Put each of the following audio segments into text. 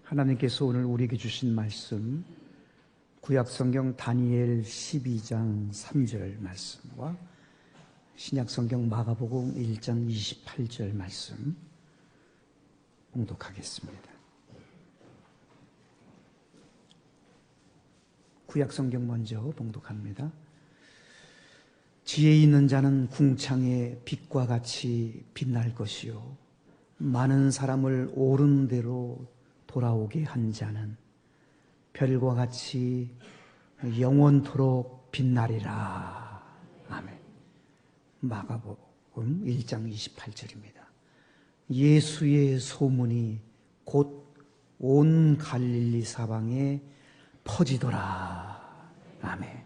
하나님께서 오늘 우리에게 주신 말씀, 구약성경 다니엘 12장 3절 말씀과 신약성경 마가복음 1장 28절 말씀 봉독하겠습니다. 구약성경 먼저 봉독합니다. 지혜 있는 자는 궁창의 빛과 같이 빛날 것이요 많은 사람을 옳은 대로 돌아오게 한 자는 별과 같이 영원토록 빛나리라. 아멘. 마가복음 1장 28절입니다. 예수의 소문이 곧 온 갈릴리 사방에 퍼지더라. 아멘.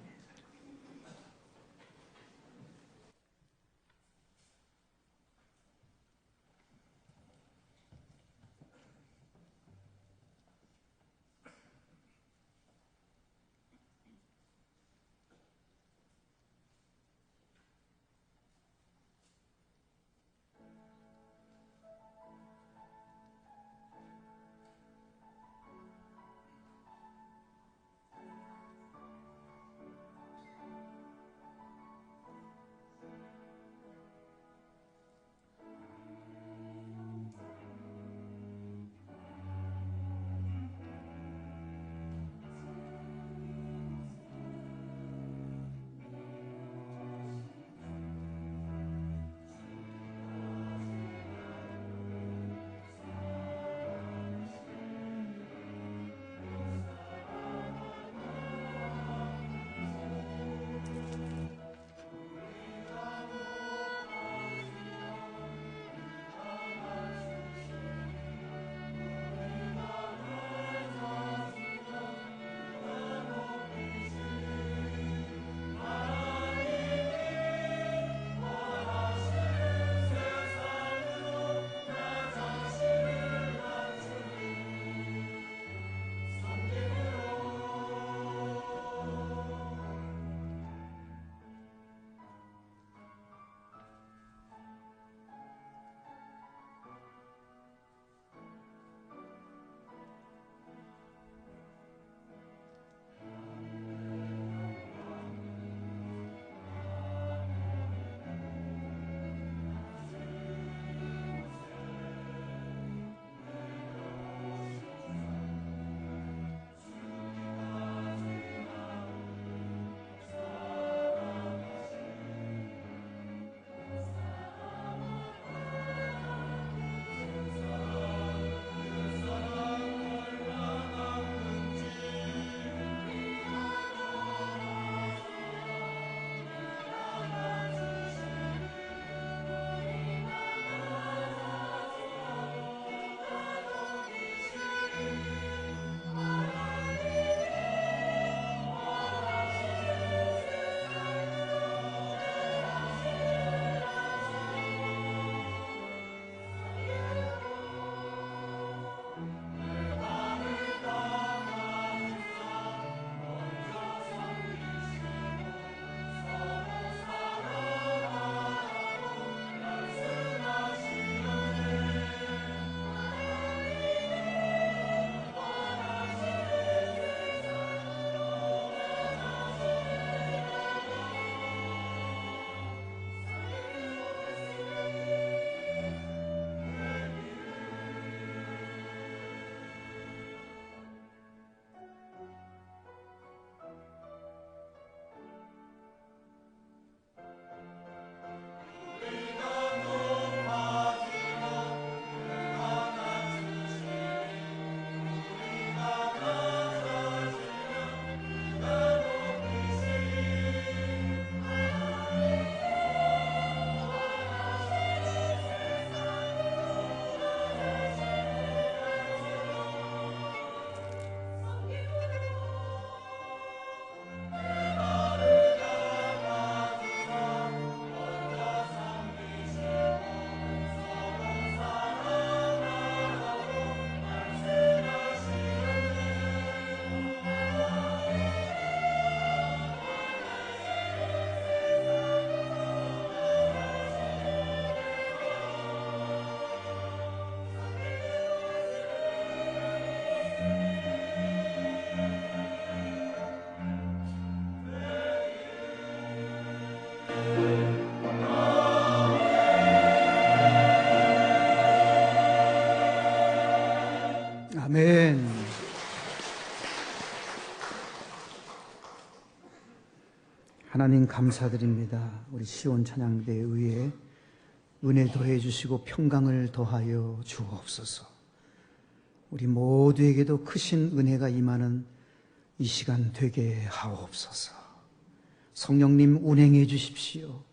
아멘. 하나님 감사드립니다. 우리 시온 찬양대에 의해 은혜 더해 주시고 평강을 더하여 주옵소서. 우리 모두에게도 크신 은혜가 임하는 이 시간 되게 하옵소서. 성령님 운행해 주십시오.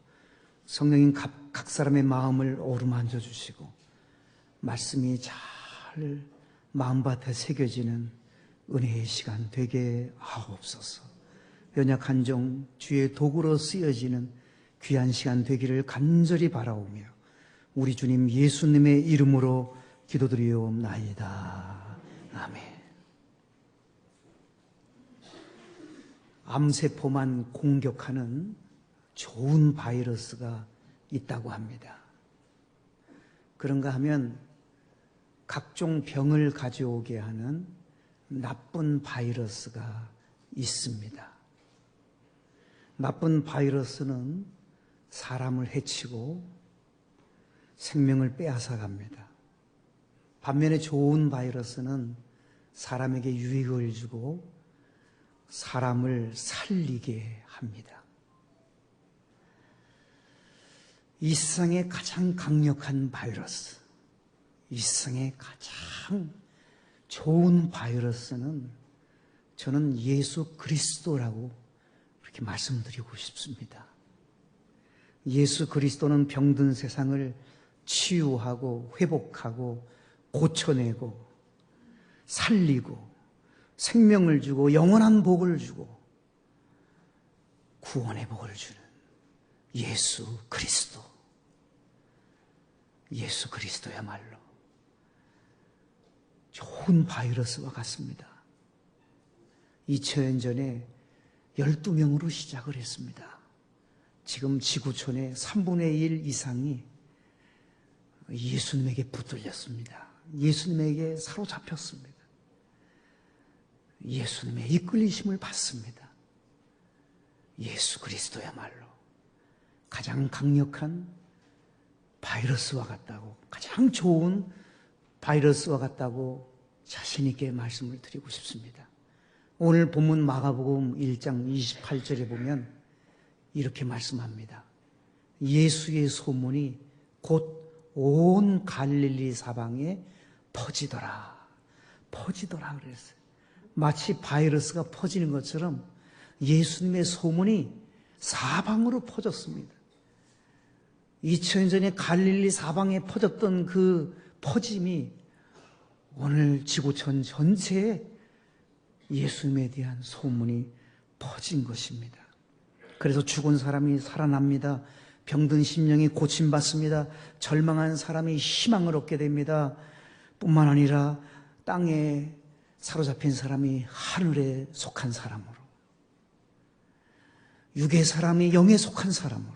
성령님 각 사람의 마음을 어루만져 주시고 말씀이 잘 마음밭에 새겨지는 은혜의 시간 되게 하옵소서. 연약한 종 주의 도구로 쓰여지는 귀한 시간 되기를 간절히 바라오며 우리 주님 예수님의 이름으로 기도드리옵나이다. 아멘. 암세포만 공격하는 좋은 바이러스가 있다고 합니다. 그런가 하면 각종 병을 가져오게 하는 나쁜 바이러스가 있습니다. 나쁜 바이러스는 사람을 해치고 생명을 빼앗아 갑니다. 반면에 좋은 바이러스는 사람에게 유익을 주고 사람을 살리게 합니다. 이 세상에 가장 강력한 바이러스, 이 세상에 가장 좋은 바이러스는 저는 예수 그리스도라고 그렇게 말씀드리고 싶습니다. 예수 그리스도는 병든 세상을 치유하고 회복하고 고쳐내고 살리고 생명을 주고 영원한 복을 주고 구원의 복을 주는 예수 그리스도. 예수 그리스도야말로 좋은 바이러스와 같습니다. 2000년 전에 12명으로 시작을 했습니다. 지금 지구촌의 3분의 1 이상이 예수님에게 붙들렸습니다. 예수님에게 사로잡혔습니다. 예수님의 이끌리심을 받습니다. 예수 그리스도야말로 가장 강력한 바이러스와 같다고, 가장 좋은 바이러스와 같다고 자신 있게 말씀을 드리고 싶습니다. 오늘 본문 마가복음 1장 28절에 보면 이렇게 말씀합니다. 예수의 소문이 곧 온 갈릴리 사방에 퍼지더라 그랬어요. 마치 바이러스가 퍼지는 것처럼 예수님의 소문이 사방으로 퍼졌습니다. 2000년 전에 갈릴리 사방에 퍼졌던 그 퍼짐이 오늘 지구촌 전체에 예수님에 대한 소문이 퍼진 것입니다. 그래서 죽은 사람이 살아납니다. 병든 심령이 고침받습니다. 절망한 사람이 희망을 얻게 됩니다. 뿐만 아니라 땅에 사로잡힌 사람이 하늘에 속한 사람으로, 육의 사람이 영에 속한 사람으로,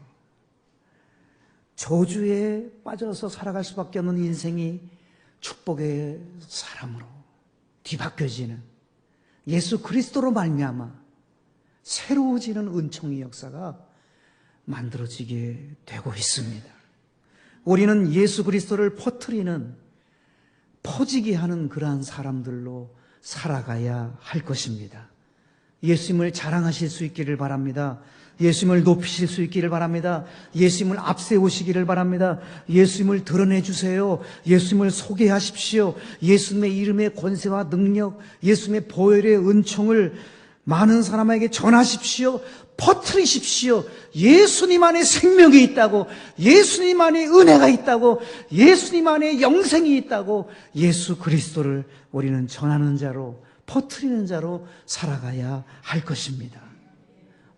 저주에 빠져서 살아갈 수밖에 없는 인생이 축복의 사람으로 뒤바뀌어지는 예수 그리스도로 말미암아 새로워지는 은총의 역사가 만들어지게 되고 있습니다. 우리는 예수 그리스도를 퍼뜨리는, 퍼지게 하는 그러한 사람들로 살아가야 할 것입니다. 예수님을 자랑하실 수 있기를 바랍니다. 예수님을 높이실 수 있기를 바랍니다. 예수님을 앞세우시기를 바랍니다. 예수님을 드러내주세요. 예수님을 소개하십시오. 예수님의 이름의 권세와 능력, 예수님의 보혈의 은총을 많은 사람에게 전하십시오. 퍼뜨리십시오. 예수님 안에 생명이 있다고, 예수님 안에 은혜가 있다고, 예수님 안에 영생이 있다고, 예수 그리스도를 우리는 전하는 자로, 퍼뜨리는 자로 살아가야 할 것입니다.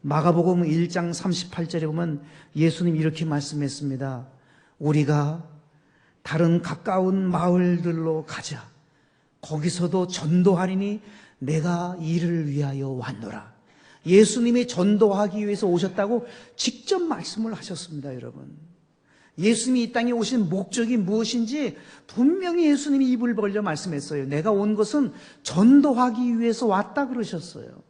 마가복음 1장 38절에 보면 예수님이 이렇게 말씀했습니다. 우리가 다른 가까운 마을들로 가자. 거기서도 전도하리니 내가 이를 위하여 왔노라. 예수님이 전도하기 위해서 오셨다고 직접 말씀을 하셨습니다, 여러분. 예수님이 이 땅에 오신 목적이 무엇인지 분명히 예수님이 입을 벌려 말씀했어요. 내가 온 것은 전도하기 위해서 왔다 그러셨어요.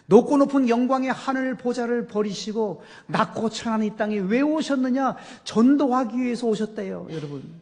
높고 높은 영광의 하늘 보좌를 버리시고 낮고 천한 이 땅에 왜 오셨느냐? 전도하기 위해서 오셨대요, 여러분.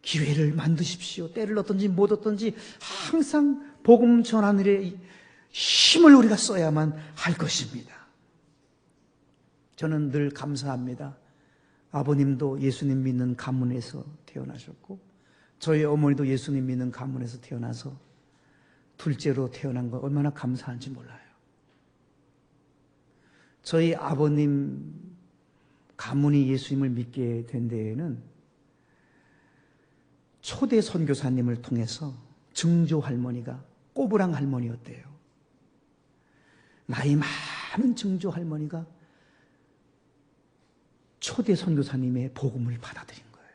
기회를 만드십시오. 때를 얻든지 못 얻든지 항상 복음 전하는 일에 힘을 우리가 써야만 할 것입니다. 저는 늘 감사합니다. 아버님도 예수님 믿는 가문에서 태어나셨고 저희 어머니도 예수님 믿는 가문에서 태어나서 둘째로 태어난 거 얼마나 감사한지 몰라요. 저희 아버님 가문이 예수님을 믿게 된 데에는 초대 선교사님을 통해서 증조 할머니가 꼬부랑 할머니였대요. 나이 많은 증조 할머니가 초대 선교사님의 복음을 받아들인 거예요.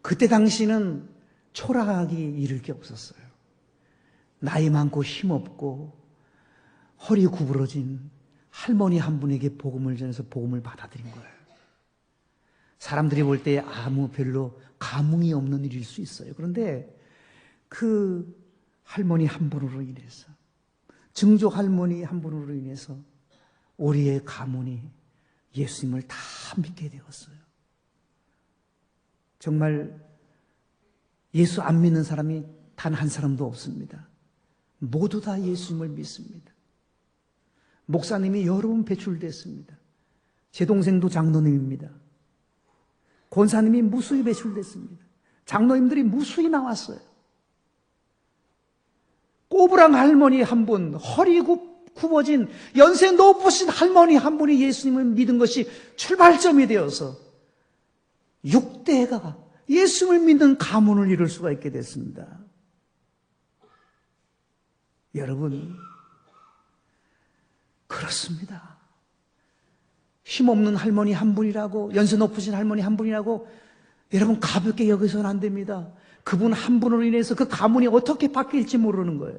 그때 당시는 초라하기 이를 게 없었어요. 나이 많고 힘없고 허리 구부러진 할머니 한 분에게 복음을 전해서 복음을 받아들인 거예요. 사람들이 볼 때 별로 감흥이 없는 일일 수 있어요. 그런데 그 할머니 한 분으로 인해서, 증조 할머니 한 분으로 인해서 우리의 가문이 예수님을 다 믿게 되었어요. 정말 예수 안 믿는 사람이 단 한 사람도 없습니다. 모두 다 예수님을 믿습니다. 목사님이 여러 번 배출됐습니다. 제 동생도 장로님입니다. 권사님이 무수히 배출됐습니다. 장로님들이 무수히 나왔어요. 꼬부랑 할머니 한 분, 허리 굽어진 연세 높으신 할머니 한 분이 예수님을 믿은 것이 출발점이 되어서 6대가 예수님을 믿는 가문을 이룰 수가 있게 됐습니다. 여러분, 그렇습니다. 힘없는 할머니 한 분이라고, 연세 높으신 할머니 한 분이라고 여러분 가볍게 여기서는 안 됩니다. 그분 한 분으로 인해서 그 가문이 어떻게 바뀔지 모르는 거예요.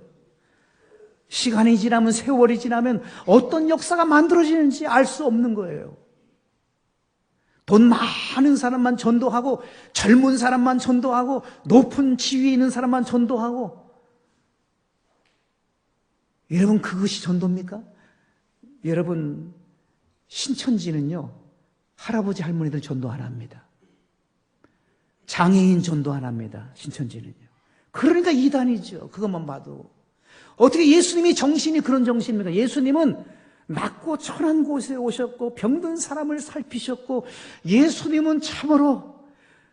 시간이 지나면, 세월이 지나면 어떤 역사가 만들어지는지 알 수 없는 거예요. 돈 많은 사람만 전도하고, 젊은 사람만 전도하고, 높은 지위에 있는 사람만 전도하고, 여러분 그것이 전도입니까? 여러분 신천지는요, 할아버지 할머니들 전도 안 합니다. 장애인 전도 안 합니다. 신천지는요. 그러니까 이단이죠. 그것만 봐도. 어떻게 예수님이 정신이 그런 정신입니까? 예수님은 낮고 천한 곳에 오셨고 병든 사람을 살피셨고, 예수님은 참으로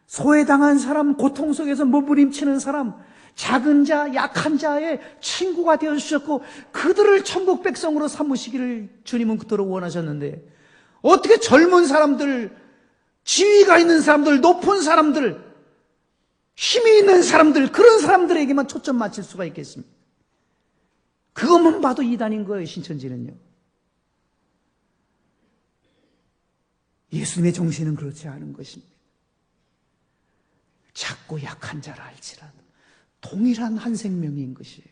소외당한 사람, 고통 속에서 몸부림치는 사람, 작은 자, 약한 자의 친구가 되어주셨고 그들을 천국 백성으로 삼으시기를 주님은 그토록 원하셨는데, 어떻게 젊은 사람들, 지위가 있는 사람들, 높은 사람들, 힘이 있는 사람들, 그런 사람들에게만 초점 맞출 수가 있겠습니까? 그것만 봐도 이단인 거예요. 신천지는요. 예수님의 정신은 그렇지 않은 것입니다. 작고 약한 자라 할지라도 동일한 한 생명인 것이에요.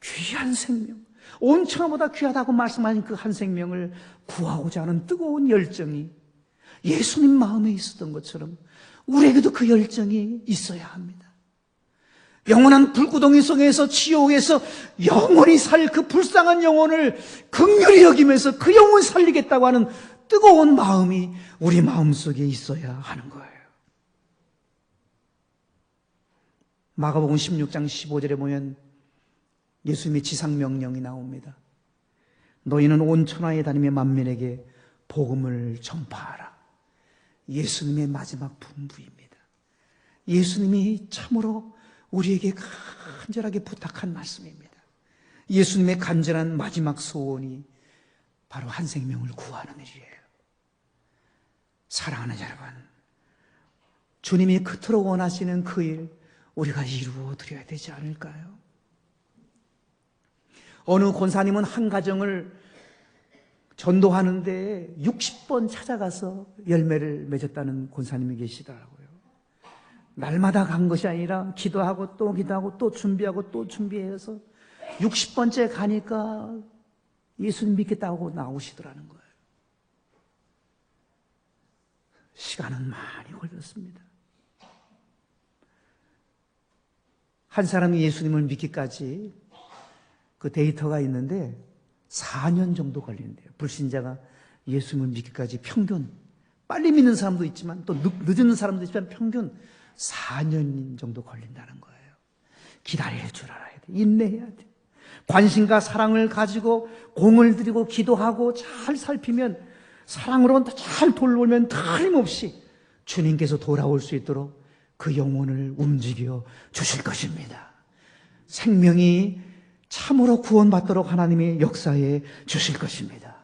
귀한 생명, 온 천하보다 귀하다고 말씀하신 그 한 생명을 구하고자 하는 뜨거운 열정이 예수님 마음에 있었던 것처럼 우리에게도 그 열정이 있어야 합니다. 영원한 불구덩이 속에서, 지옥에서 영원히 살 그 불쌍한 영혼을 긍휼히 여기면서 그 영혼 살리겠다고 하는 뜨거운 마음이 우리 마음속에 있어야 하는 거예요. 마가복음 16장 15절에 보면 예수님의 지상명령이 나옵니다. 너희는 온 천하에 다니며 만민에게 복음을 전파하라. 예수님의 마지막 분부입니다. 예수님이 참으로 우리에게 간절하게 부탁한 말씀입니다. 예수님의 간절한 마지막 소원이 바로 한 생명을 구하는 일이에요. 사랑하는 여러분, 주님이 그토록 원하시는 그 일 우리가 이루어 드려야 되지 않을까요? 어느 권사님은 한 가정을 전도하는데 60번 찾아가서 열매를 맺었다는 권사님이 계시더라고요. 날마다 간 것이 아니라 기도하고 또 기도하고 또 준비하고 또 준비해서 60번째 가니까 예수님 믿겠다고 나오시더라는 거예요. 시간은 많이 걸렸습니다. 한 사람이 예수님을 믿기까지 그 데이터가 있는데 4년 정도 걸린대요. 불신자가 예수님을 믿기까지 평균 빨리 믿는 사람도 있지만 또 늦은 사람도 있지만 평균 4년 정도 걸린다는 거예요. 기다릴 줄 알아야 돼. 인내해야 돼. 관심과 사랑을 가지고 공을 들이고 기도하고 잘 살피면, 사랑으로 잘 돌보면 틀림없이 주님께서 돌아올 수 있도록 그 영혼을 움직여 주실 것입니다. 생명이 참으로 구원받도록 하나님이 역사해 주실 것입니다.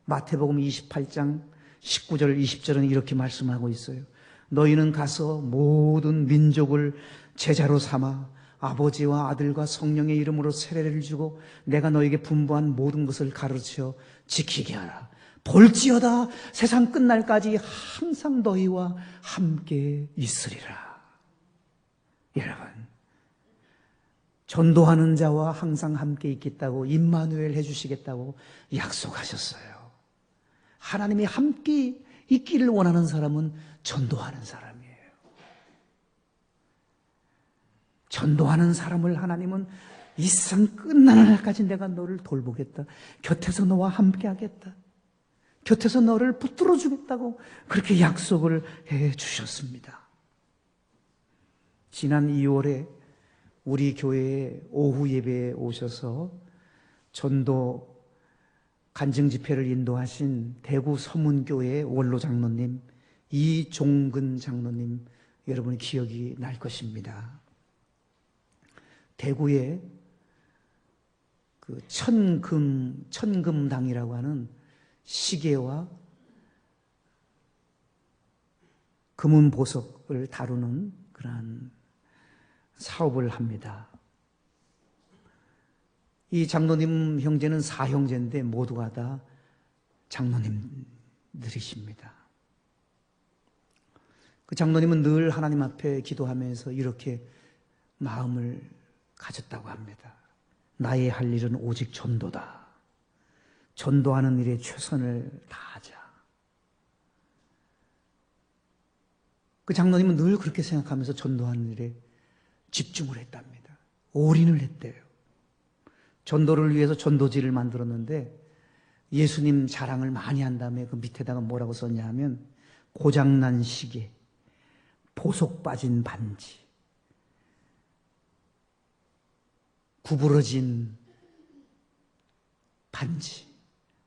마태복음 28장 19절 20절은 이렇게 말씀하고 있어요. 너희는 가서 모든 민족을 제자로 삼아 아버지와 아들과 성령의 이름으로 세례를 주고 내가 너에게 분부한 모든 것을 가르쳐 지키게 하라. 볼지어다 세상 끝날까지 항상 너희와 함께 있으리라. 여러분, 전도하는 자와 항상 함께 있겠다고, 임마누엘 해주시겠다고 약속하셨어요. 하나님이 함께 있기를 원하는 사람은 전도하는 사람이에요. 전도하는 사람을 하나님은 이 세상 끝나는 날까지 내가 너를 돌보겠다. 곁에서 너와 함께 하겠다. 곁에서 너를 붙들어 주겠다고 그렇게 약속을 해 주셨습니다. 지난 2월에 우리 교회에 오후 예배에 오셔서 전도 간증 집회를 인도하신 대구 서문교회 원로 장로님 이종근 장로님, 여러분 기억이 날 것입니다. 대구에 그 천금당이라고 하는 시계와 금은 보석을 다루는 그러한 사업을 합니다. 이 장로님 형제는 4형제인데 모두가 다 장로님들이십니다. 그 장로님은 늘 하나님 앞에 기도하면서 이렇게 마음을 가졌다고 합니다. 나의 할 일은 오직 전도다. 전도하는 일에 최선을 다하자. 그 장로님은 늘 그렇게 생각하면서 전도하는 일에 집중을 했답니다. 올인을 했대요. 전도를 위해서 전도지를 만들었는데 예수님 자랑을 많이 한 다음에 그 밑에다가 뭐라고 썼냐 하면 고장난 시계, 보석 빠진 반지, 구부러진 반지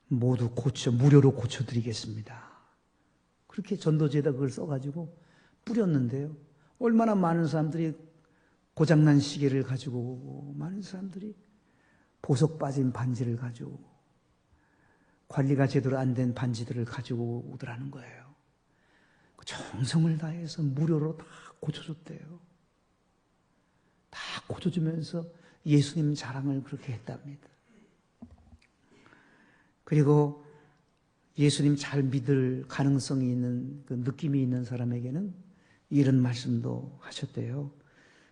모두 무료로 고쳐드리겠습니다. 그렇게 전도지에다 그걸 써가지고 뿌렸는데요. 얼마나 많은 사람들이 고장난 시계를 가지고 오고, 많은 사람들이 보석 빠진 반지를 가지고 오고, 관리가 제대로 안 된 반지들을 가지고 오더라는 거예요. 정성을 다해서 무료로 다 고쳐줬대요. 다 고쳐주면서 예수님 자랑을 그렇게 했답니다. 그리고 예수님 잘 믿을 가능성이 있는, 그 느낌이 있는 사람에게는 이런 말씀도 하셨대요.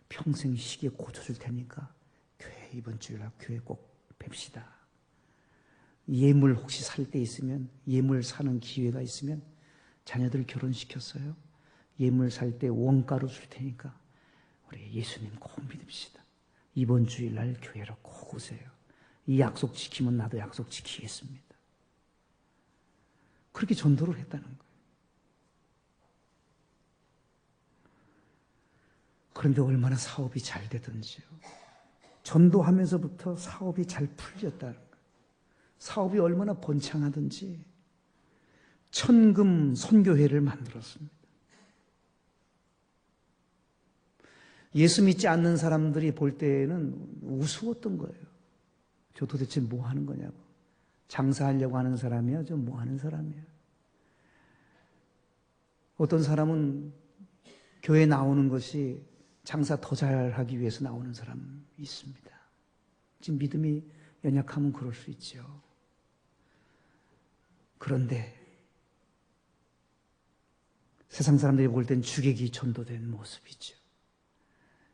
평생 시계 고쳐줄 테니까 교회 이번 주일날 교회 꼭 뵙시다. 예물 혹시 살 때 있으면, 예물 사는 기회가 있으면 자녀들 결혼시켰어요. 예물 살 때 원가로 줄 테니까 우리 예수님 꼭 믿읍시다. 이번 주일날 교회로 꼭 오세요. 이 약속 지키면 나도 약속 지키겠습니다. 그렇게 전도를 했다는 거예요. 그런데 얼마나 사업이 잘 되던지요. 전도하면서부터 사업이 잘 풀렸다는 거예요. 사업이 얼마나 번창하든지 천금 선교회를 만들었습니다. 예수 믿지 않는 사람들이 볼 때는 우스웠던 거예요. 저 도대체 뭐 하는 거냐고. 장사하려고 하는 사람이야? 저 뭐 하는 사람이야? 어떤 사람은 교회 나오는 것이 장사 더 잘하기 위해서 나오는 사람이 있습니다. 지금 믿음이 연약하면 그럴 수 있죠. 그런데 세상 사람들이 볼 땐 주객이 전도된 모습이죠.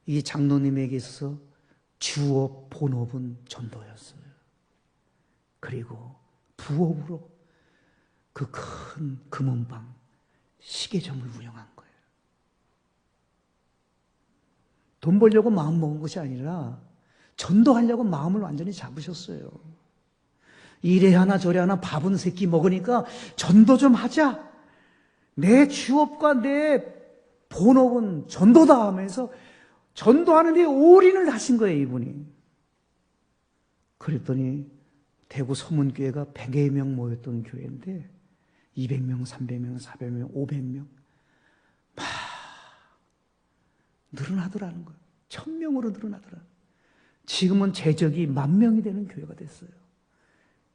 이 장로님에게 있어서 주업, 본업은 전도였어요. 그리고 부업으로 그 큰 금은방 시계점을 운영한 거예요. 돈 벌려고 마음 먹은 것이 아니라 전도하려고 마음을 완전히 잡으셨어요. 이래 하나 저래 하나 밥은 세끼 먹으니까 전도 좀 하자. 내 취업과 내 본업은 전도다 하면서 전도하는 데 올인을 하신 거예요, 이분이. 그랬더니 대구 서문교회가 100여 명 모였던 교회인데 200명, 300명, 400명, 500명 막 늘어나더라는 거예요. 1000명으로 늘어나더라. 지금은 재적이 10,000명이 되는 교회가 됐어요.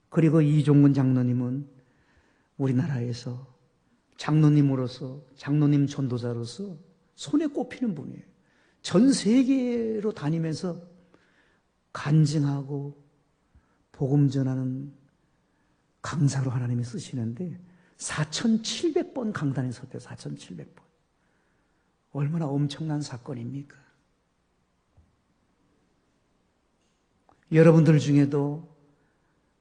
그리고 이종근 장로님은 우리나라에서 장로님으로서, 장로님 전도자로서 손에 꼽히는 분이에요. 전 세계로 다니면서 간증하고 복음 전하는 강사로 하나님이 쓰시는데 4,700번 강단에 섰대요. 4,700번. 얼마나 엄청난 사건입니까? 여러분들 중에도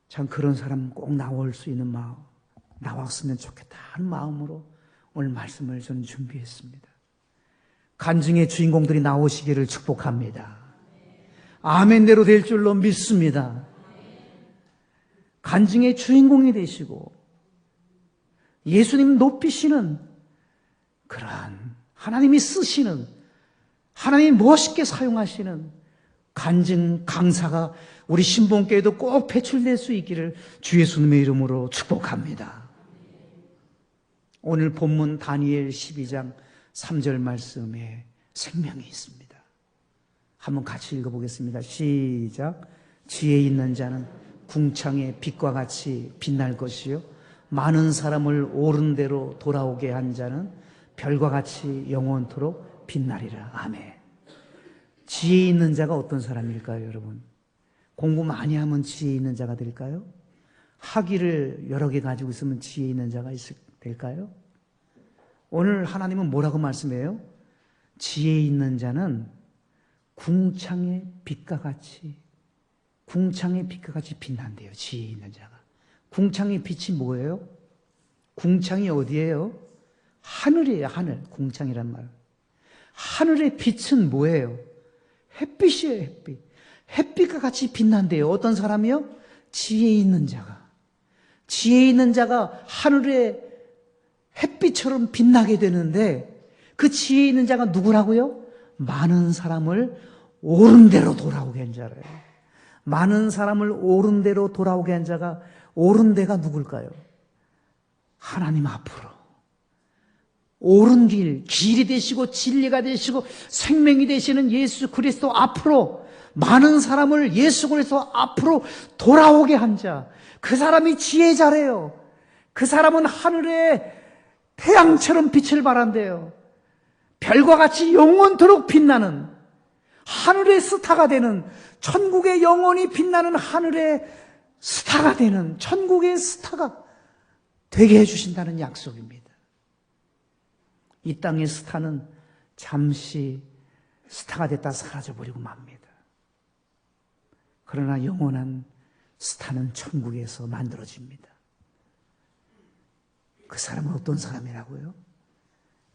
참 그런 사람 꼭 나올 수 있는 마음, 나왔으면 좋겠다 하는 마음으로 오늘 말씀을 저는 준비했습니다. 간증의 주인공들이 나오시기를 축복합니다. 아멘대로 될 줄로 믿습니다. 간증의 주인공이 되시고 예수님 높이시는 그러한 하나님이 쓰시는, 하나님이 멋있게 사용하시는 간증 강사가 우리 신봉교회도 꼭 배출될 수 있기를 주 예수님의 이름으로 축복합니다. 오늘 본문 다니엘 12장 3절 말씀에 생명이 있습니다. 한번 같이 읽어보겠습니다. 시작. 지혜 있는 자는 궁창의 빛과 같이 빛날 것이요 많은 사람을 옳은 대로 돌아오게 한 자는 별과 같이 영원토록 빛나리라. 아멘. 지혜 있는 자가 어떤 사람일까요, 여러분? 공부 많이 하면 지혜 있는 자가 될까요? 학위를 여러 개 가지고 있으면 지혜 있는 자가 될까요? 오늘 하나님은 뭐라고 말씀해요? 지혜 있는 자는 궁창의 빛과 같이, 궁창의 빛과 같이 빛난대요. 지혜 있는 자가. 궁창의 빛이 뭐예요? 궁창이 어디예요? 하늘이에요. 하늘. 궁창이란 말. 하늘의 빛은 뭐예요? 햇빛이에요. 햇빛. 햇빛과 같이 빛난대요. 어떤 사람이요? 지혜 있는 자가. 지혜 있는 자가 하늘의 햇빛처럼 빛나게 되는데 그 지혜 있는 자가 누구라고요? 많은 사람을 옳은 대로 돌아오게 한 자래요. 많은 사람을 옳은 대로 돌아오게 한 자가, 옳은 데가 누굴까요? 하나님 앞으로. 옳은 길, 길이 되시고 진리가 되시고 생명이 되시는 예수 그리스도 앞으로 많은 사람을 예수 그리스도 앞으로 돌아오게 한 자, 그 사람이 지혜자래요. 그 사람은 하늘에 태양처럼 빛을 발한대요. 별과 같이 영원토록 빛나는 하늘의 스타가 되는, 천국의 영원히 빛나는 하늘의 스타가 되는, 천국의 스타가 되게 해주신다는 약속입니다. 이 땅의 스타는 잠시 스타가 됐다 사라져버리고 맙니다. 그러나 영원한 스타는 천국에서 만들어집니다. 그 사람은 어떤 사람이라고요?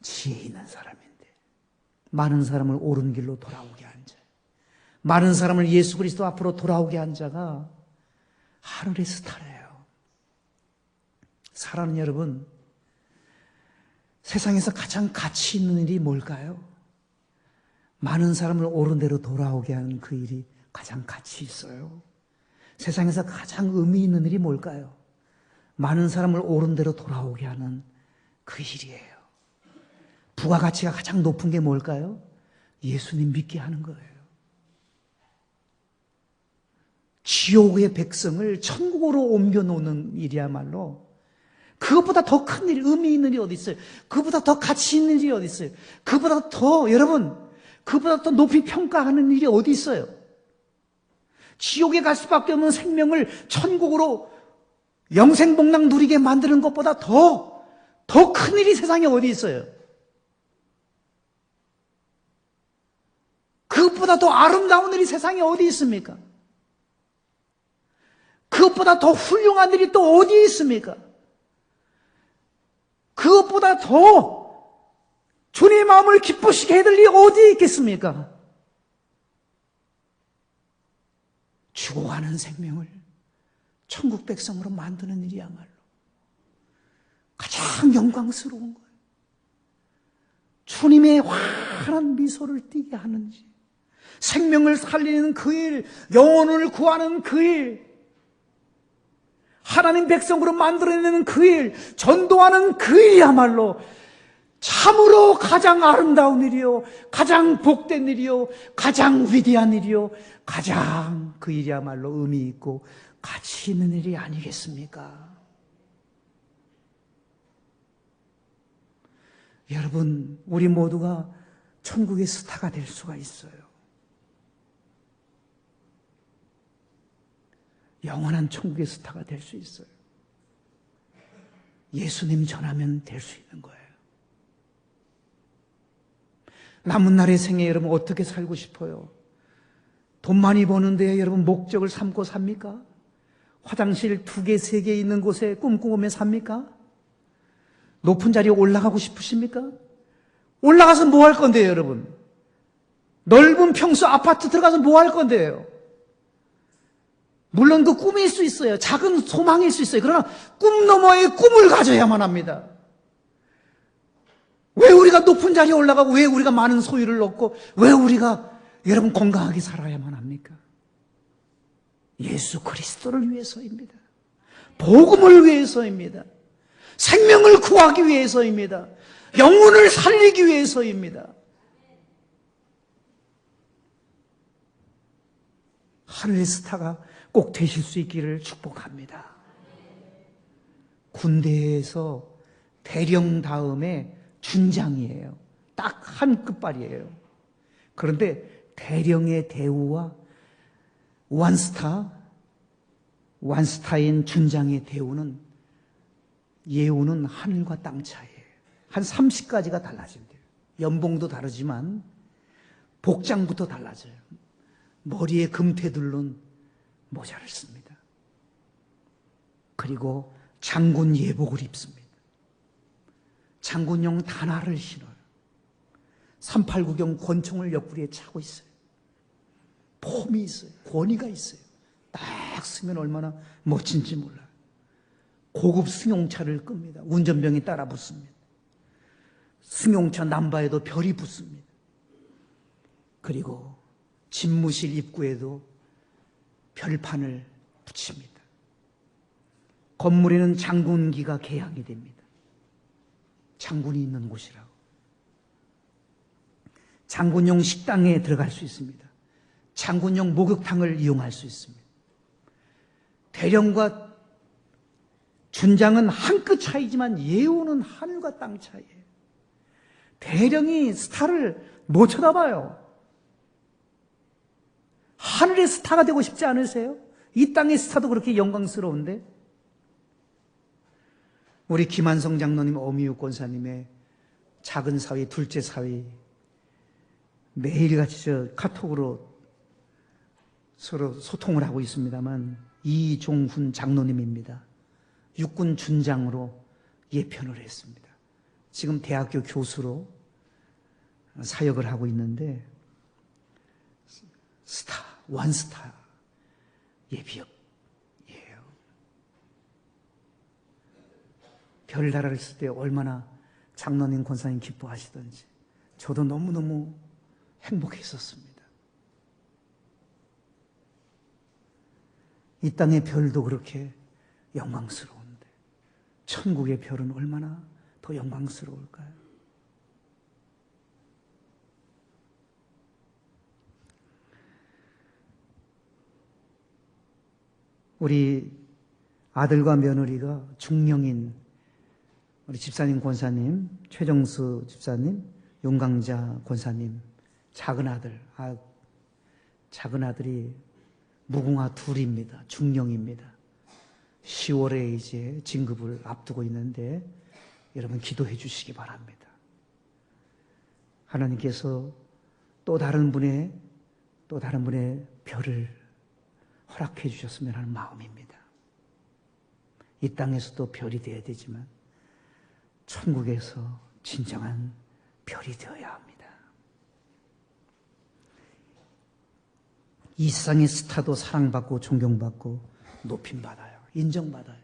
지혜 있는 사람인데 많은 사람을 옳은 길로 돌아오게 한 자, 많은 사람을 예수 그리스도 앞으로 돌아오게 한 자가 하늘의 스타래요. 사랑하는 여러분, 세상에서 가장 가치 있는 일이 뭘까요? 많은 사람을 옳은 대로 돌아오게 하는 그 일이 가장 가치 있어요. 세상에서 가장 의미 있는 일이 뭘까요? 많은 사람을 옳은 대로 돌아오게 하는 그 일이에요. 부가가치가 가장 높은 게 뭘까요? 예수님 믿게 하는 거예요. 지옥의 백성을 천국으로 옮겨놓는 일이야말로 그것보다 더 큰 일, 의미 있는 일이 어디 있어요? 그것보다 더 가치 있는 일이 어디 있어요? 그것보다 더, 여러분, 그것보다 더 높이 평가하는 일이 어디 있어요? 지옥에 갈 수밖에 없는 생명을 천국으로 영생복락 누리게 만드는 것보다 더 큰 일이 세상에 어디 있어요? 그것보다 더 아름다운 일이 세상에 어디 있습니까? 그것보다 더 훌륭한 일이 또 어디에 있습니까? 그것보다 더 주님의 마음을 기쁘시게 해드릴 일이 어디에 있겠습니까? 죽어가는 생명을 천국 백성으로 만드는 일이야말로 가장 영광스러운 거예요. 주님의 환한 미소를 띠게 하는지, 생명을 살리는 그 일, 영혼을 구하는 그 일, 하나님 백성으로 만들어내는 그 일, 전도하는 그 일이야말로 참으로 가장 아름다운 일이요, 가장 복된 일이요, 가장 위대한 일이요, 가장 그 일이야말로 의미 있고 가치 있는 일이 아니겠습니까? 여러분, 우리 모두가 천국의 스타가 될 수가 있어요. 영원한 천국의 스타가 될 수 있어요. 예수님 전하면 될 수 있는 거예요. 남은 날의 생에 여러분 어떻게 살고 싶어요? 돈 많이 버는데 여러분 목적을 삼고 삽니까? 화장실 2개, 3개 있는 곳에 꿈꾸며 삽니까? 높은 자리에 올라가고 싶으십니까? 올라가서 뭐 할 건데요, 여러분? 넓은 평수 아파트 들어가서 뭐 할 건데요? 물론 그 꿈일 수 있어요. 작은 소망일 수 있어요. 그러나 꿈 너머의 꿈을 가져야만 합니다. 왜 우리가 높은 자리에 올라가고, 왜 우리가 많은 소유를 얻고, 왜 우리가 여러분 건강하게 살아야만 합니까? 예수 그리스도를 위해서입니다. 복음을 위해서입니다. 생명을 구하기 위해서입니다. 영혼을 살리기 위해서입니다. 하늘의 스타가 꼭 되실 수 있기를 축복합니다. 군대에서 대령 다음에 준장이에요. 딱 한 끝발이에요. 그런데 대령의 대우와 완스타인 준장의 대우는, 예우는 하늘과 땅 차이예요. 한 30가지가 달라진대요. 연봉도 다르지만 복장부터 달라져요. 머리에 금태 둘른 모자를 씁니다. 그리고 장군 예복을 입습니다. 장군용 단화를 신어요. 389경 권총을 옆구리에 차고 있어요. 폼이 있어요. 권위가 있어요. 딱 쓰면 얼마나 멋진지 몰라요. 고급 승용차를 끕니다. 운전병이 따라 붙습니다. 승용차 남바에도 별이 붙습니다. 그리고 집무실 입구에도 별판을 붙입니다. 건물에는 장군기가 개양이 됩니다. 장군이 있는 곳이라고. 장군용 식당에 들어갈 수 있습니다. 장군용 목욕탕을 이용할 수 있습니다. 대령과 준장은 한 끗 차이지만 예우는 하늘과 땅 차이예요. 대령이 스타를 못 쳐다봐요. 하늘의 스타가 되고 싶지 않으세요? 이 땅의 스타도 그렇게 영광스러운데, 우리 김한성 장로님, 어미육 권사님의 작은 사위, 둘째 사위, 매일같이 카톡으로 서로 소통을 하고 있습니다만, 이종훈 장로님입니다. 육군 준장으로 예편을 했습니다. 지금 대학교 교수로 사역을 하고 있는데, 완스타 예비역이에요. 별나라를 쓸 때 얼마나 장로님, 권사님 기뻐하시던지 저도 너무너무 행복했었습니다. 이 땅의 별도 그렇게 영광스러운데 천국의 별은 얼마나 더 영광스러울까요? 우리 아들과 며느리가 중령인 우리 집사님, 권사님, 최정수 집사님, 용강자 권사님, 작은 아들이 무궁화 둘입니다. 중령입니다. 10월에 이제 진급을 앞두고 있는데 여러분 기도해 주시기 바랍니다. 하나님께서 또 다른 분의 별을 허락해 주셨으면 하는 마음입니다. 이 땅에서도 별이 되어야 되지만 천국에서 진정한 별이 되어야 합니다. 이 세상의 스타도 사랑받고 존경받고 높임받아요. 인정받아요.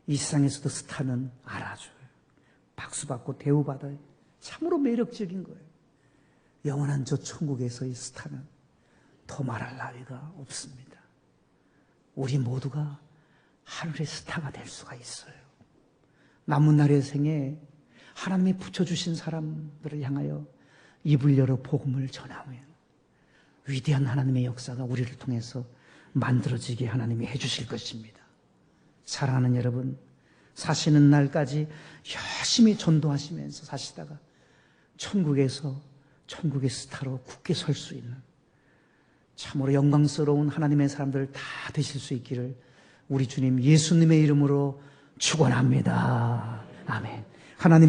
이 세상에서도 스타는 알아줘요. 박수받고 대우받아요. 참으로 매력적인 거예요. 영원한 저 천국에서의 스타는 더 말할 나위가 없습니다. 우리 모두가 하늘의 스타가 될 수가 있어요. 남은 날의 생에 하나님이 붙여주신 사람들을 향하여 입을 열어 복음을 전하면 위대한 하나님의 역사가 우리를 통해서 만들어지게 하나님이 해주실 것입니다. 사랑하는 여러분, 사시는 날까지 열심히 전도하시면서 사시다가 천국에서 천국의 스타로 굳게 설 수 있는 참으로 영광스러운 하나님의 사람들 다 되실 수 있기를 우리 주님 예수님의 이름으로 축원합니다. 아멘. 하나님